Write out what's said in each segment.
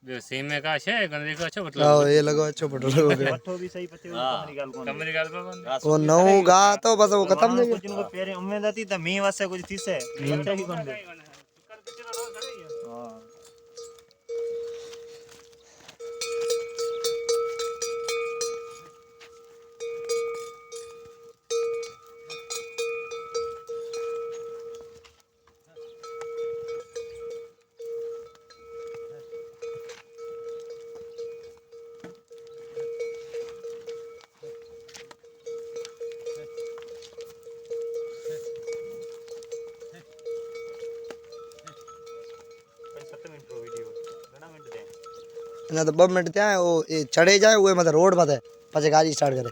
सीमे का छे गणरी का छे मतलब हां ये लगो अच्छो पटो लगो पट्ठो भी सही पते कमरी गाल कोन कमरी गाल पर वो नौ गा तो बस वो खत्म नहीं कुछ को पेरे उम्मीद थी त मी वासे कुछ थीसे पट्ठे ही कोन दे हां ना तो 2 मिनट त्या वो चढ़े जाए वो मतलब रोड पर पछे गाड़ी स्टार्ट करे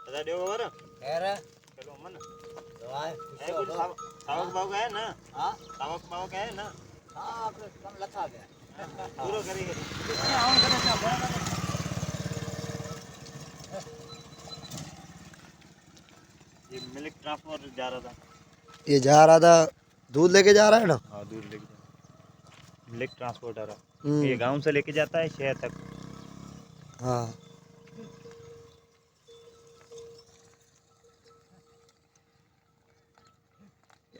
दादा देव वर अरे चलो मन दवाई है कुछ सावक बाव है ना हां सावक बाव है ना हां आपने कम लथा गया पूरा करेंगे आऊं करे क्या बड़ा ये मिल्क ट्रांसफर जा रहा था ये जा रहा था दूध लेके जा रहा है ना हां दूध लेके जा मिल्क ट्रांसपोर्ट आ रहा ये गांव से लेके जाता है शहर तक हाँ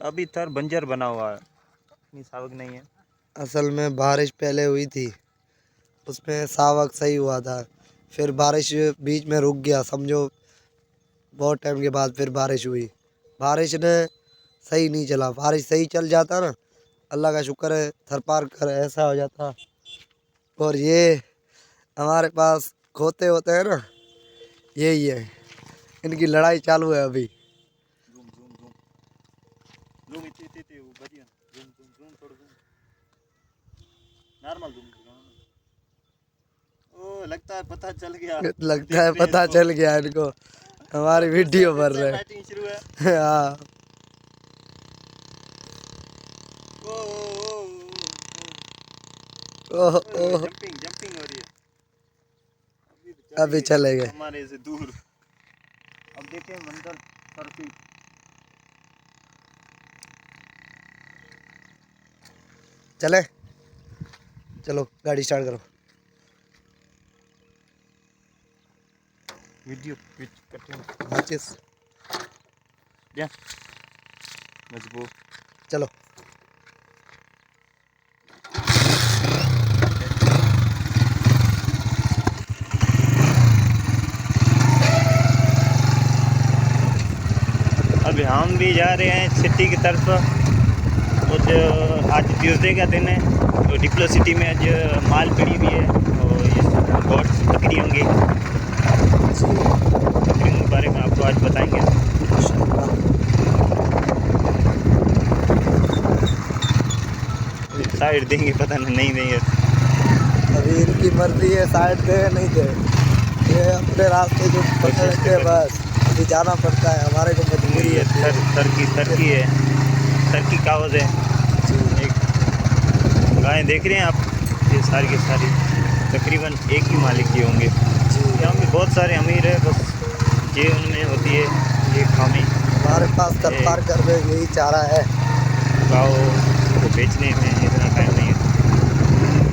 अभी थर बंजर बना हुआ है इतनी सावक नहीं है असल में बारिश पहले हुई थी उसमें सावक सही हुआ था फिर बारिश बीच में रुक गया समझो बहुत टाइम के बाद फिर बारिश हुई बारिश ने सही नहीं चला बारिश सही चल जाता ना अल्लाह का शुक्र है थर पार कर ऐसा हो जाता और ये हमारे पास खोते होते हैं ना यही है इनकी लड़ाई चालू है अभी जूम जूम जूम जूम इतने वो बढ़िया जूम जूम जूम थोड़ा जूम नॉर्मल जूम ओ लगता है पता चल गया इनको हमारी वीडियो भर रहे फाइटिंग शुरू है हैं हाँ ओह ओह जंपिंग जंपिंग हो रही है अभी चले गए हमारे से दूर अब देखें मंजर सर्फिंग चले चलो गाड़ी स्टार्ट करो वीडियो कटिंग माचिस या मजबूत चलो अभी हम भी जा रहे हैं सिटी की तरफ कुछ आज ट्यूसडे का दिन है तो डिप्लो सिटी में आज माल पड़ी हुई है और ये गोट्स बकरी होंगे बकरियों के बारे में आपको आज बताएंगे साइड देंगे पता नहीं देंगे अभी इनकी मर्जी है साइड दे नहीं दे ये अपने रास्ते जो पकड़ के बस अभी जाना पड़ता है हमारे को मजबूरी है तरकी है तरकी कावज है एक गायें देख रहे हैं आप ये सारी की सारी तकरीबन एक ही मालिक की होंगे यहाँ भी बहुत सारे अमीर है बस ये उनमें होती है ये खामी हमारे पास तरपार कर रहे यही चारा है गाँव को बेचने में इतना टाइम नहीं है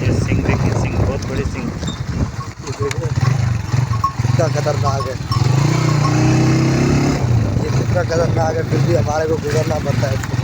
ये सिंह देखिए सिंह बहुत बड़े सिंह कितना खतरनाक है ये कितना खतरनाक है फिर भी हमारे को गुजरना पड़ता है इसके